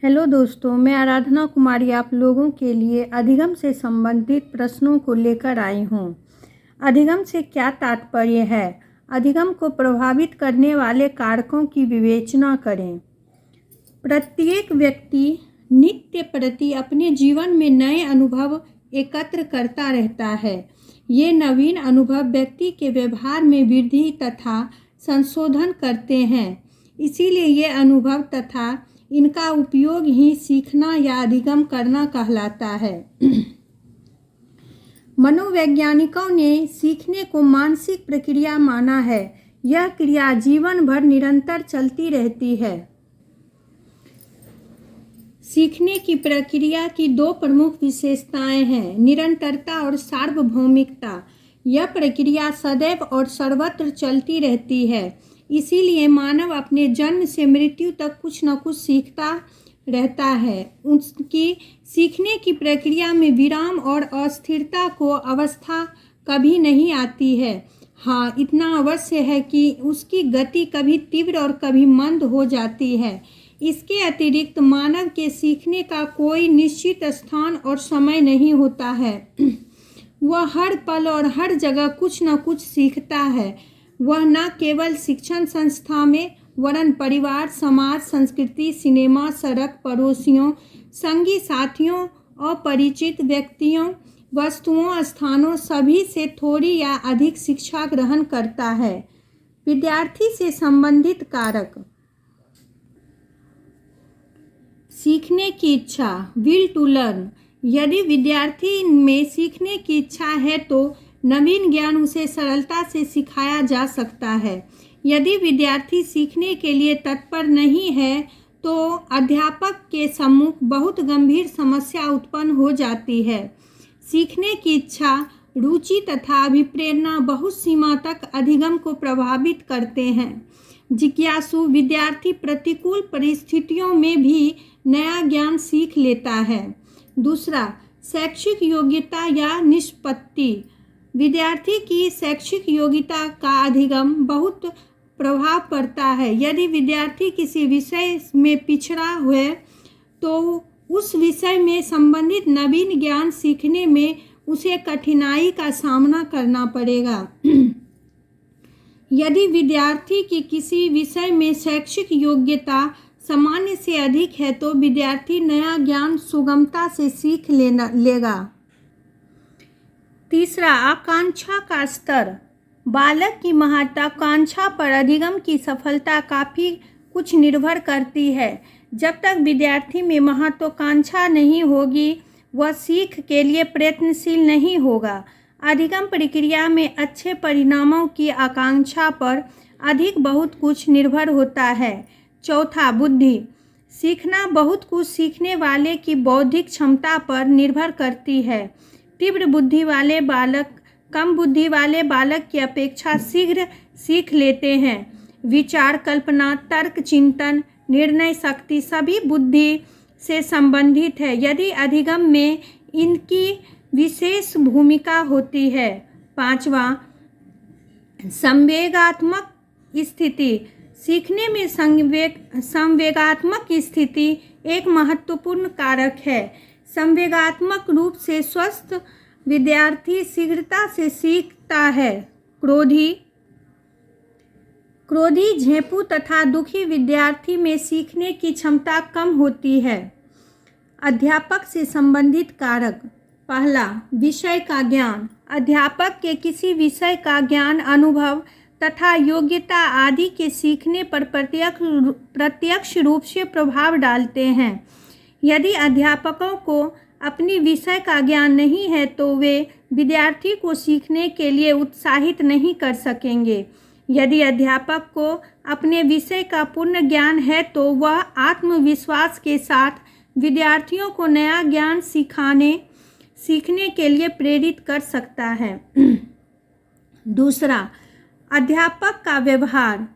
Hello दोस्तों, मैं आराधना कुमारी आप लोगों के लिए अधिगम से संबंधित प्रश्नों को लेकर आई हूँ। अधिगम से क्या तात्पर्य है? अधिगम को प्रभावित करने वाले कारकों की विवेचना करें। प्रत्येक व्यक्ति नित्य प्रति अपने जीवन में नए अनुभव एकत्र करता रहता है। ये नवीन अनुभव व्यक्ति के व्यवहार में वृद्धि तथा संशोधन करते हैं। इसीलिए ये अनुभव तथा इनका उपयोग ही सीखना या अधिगम करना कहलाता है। मनोवैज्ञानिकों ने सीखने को मानसिक प्रक्रिया माना है। यह क्रिया जीवन भर निरंतर चलती रहती है। सीखने की प्रक्रिया की दो प्रमुख विशेषताएं हैं, निरंतरता और सार्वभौमिकता। यह प्रक्रिया सदैव और सर्वत्र चलती रहती है। इसीलिए मानव अपने जन्म से मृत्यु तक कुछ न कुछ सीखता रहता है। उसकी सीखने की प्रक्रिया में विराम और अस्थिरता को अवस्था कभी नहीं आती है। हाँ, इतना अवश्य है कि उसकी गति कभी तीव्र और कभी मंद हो जाती है। इसके अतिरिक्त मानव के सीखने का कोई निश्चित स्थान और समय नहीं होता है। वह हर पल और हर जगह कुछ न कुछ सीखता है। वह न केवल शिक्षण संस्था में वरन परिवार, समाज, संस्कृति, सिनेमा, सड़क, पड़ोसियों, संगी साथियों, अपरिचित व्यक्तियों, वस्तुओं, स्थानों सभी से थोड़ी या अधिक शिक्षा ग्रहण करता है। विद्यार्थी से संबंधित कारक। सीखने की इच्छा, विल टू लर्न। यदि विद्यार्थी में सीखने की इच्छा है तो नवीन ज्ञान उसे सरलता से सिखाया जा सकता है। यदि विद्यार्थी सीखने के लिए तत्पर नहीं है तो अध्यापक के सम्मुख बहुत गंभीर समस्या उत्पन्न हो जाती है। सीखने की इच्छा, रुचि तथा अभिप्रेरणा बहुत सीमा तक अधिगम को प्रभावित करते हैं। जिज्ञासु विद्यार्थी प्रतिकूल परिस्थितियों में भी नया ज्ञान सीख लेता है। दूसरा, शैक्षिक योग्यता या निष्पत्ति। विद्यार्थी की शैक्षिक योग्यता का अधिगम बहुत प्रभाव पड़ता है। यदि विद्यार्थी किसी विषय में पिछड़ा हुए तो उस विषय में संबंधित नवीन ज्ञान सीखने में उसे कठिनाई का सामना करना पड़ेगा। यदि विद्यार्थी की किसी विषय में शैक्षिक योग्यता सामान्य से अधिक है तो विद्यार्थी नया ज्ञान सुगमता से सीख लेगा। तीसरा, आकांक्षा का स्तर। बालक की महत्वाकांक्षा पर अधिगम की सफलता काफ़ी कुछ निर्भर करती है। जब तक विद्यार्थी में महत्वाकांक्षा नहीं होगी वह सीख के लिए प्रयत्नशील नहीं होगा। अधिगम प्रक्रिया में अच्छे परिणामों की आकांक्षा पर अधिक बहुत कुछ निर्भर होता है। चौथा, बुद्धि। सीखना बहुत कुछ सीखने वाले की बौद्धिक क्षमता पर निर्भर करती है। तीव्र बुद्धि वाले बालक कम बुद्धि वाले बालक की अपेक्षा शीघ्र सीख लेते हैं। विचार, कल्पना, तर्क, चिंतन, निर्णय शक्ति सभी बुद्धि से संबंधित है। यदि अधिगम में इनकी विशेष भूमिका होती है। पांचवा, संवेगात्मक स्थिति। सीखने में संवेगात्मक स्थिति एक महत्वपूर्ण कारक है। संवेगात्मक रूप से स्वस्थ विद्यार्थी शीघ्रता से सीखता है। क्रोधी, झेपू तथा दुखी विद्यार्थी में सीखने की क्षमता कम होती है। अध्यापक से संबंधित कारक। पहला, विषय का ज्ञान। अध्यापक के किसी विषय का ज्ञान, अनुभव तथा योग्यता आदि के सीखने पर प्रत्यक्ष रूप से प्रभाव डालते हैं। यदि अध्यापकों को अपनी विषय का ज्ञान नहीं है तो वे विद्यार्थी को सीखने के लिए उत्साहित नहीं कर सकेंगे। यदि अध्यापक को अपने विषय का पूर्ण ज्ञान है तो वह आत्मविश्वास के साथ विद्यार्थियों को नया ज्ञान सीखने के लिए प्रेरित कर सकता है। दूसरा, अध्यापक का व्यवहार।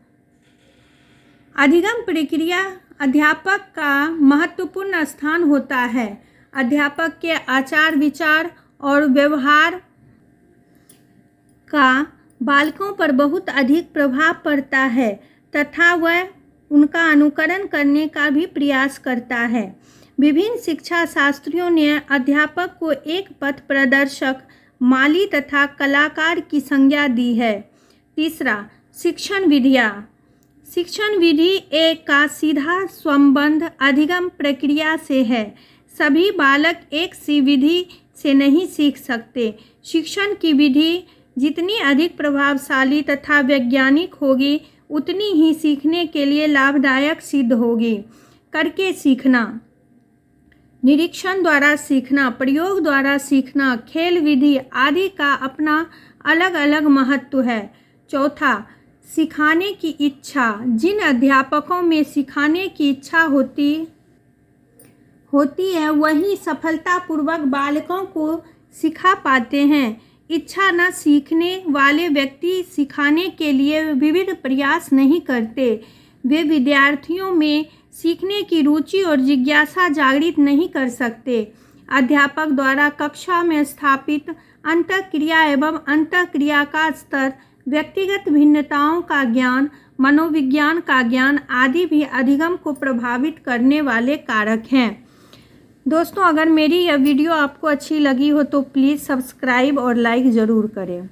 अधिगम प्रक्रिया अध्यापक का महत्वपूर्ण स्थान होता है। अध्यापक के आचार विचार और व्यवहार का बालकों पर बहुत अधिक प्रभाव पड़ता है तथा वह उनका अनुकरण करने का भी प्रयास करता है। विभिन्न शिक्षा शास्त्रियों ने अध्यापक को एक पथ प्रदर्शक, माली तथा कलाकार की संज्ञा दी है। तीसरा, शिक्षण विधियाँ। शिक्षण विधि एक का सीधा संबंध अधिगम प्रक्रिया से है। सभी बालक एक सी विधि से नहीं सीख सकते। शिक्षण की विधि जितनी अधिक प्रभावशाली तथा वैज्ञानिक होगी, उतनी ही सीखने के लिए लाभदायक सिद्ध होगी। करके सीखना, निरीक्षण द्वारा सीखना, प्रयोग द्वारा सीखना, खेल विधि आदि का अपना अलग अलग महत्व है। चौथा, सिखाने की इच्छा। जिन अध्यापकों में सिखाने की इच्छा होती है वही सफलतापूर्वक बालकों को सिखा पाते हैं। इच्छा न सीखने वाले व्यक्ति सिखाने के लिए विविध प्रयास नहीं करते। वे विद्यार्थियों में सीखने की रुचि और जिज्ञासा जागृत नहीं कर सकते। अध्यापक द्वारा कक्षा में स्थापित अंतःक्रिया एवं अंतःक्रिया का स्तर, व्यक्तिगत भिन्नताओं का ज्ञान, मनोविज्ञान का ज्ञान आदि भी अधिगम को प्रभावित करने वाले कारक हैं। दोस्तों, अगर मेरी यह वीडियो आपको अच्छी लगी हो तो प्लीज़ सब्सक्राइब और लाइक ज़रूर करें।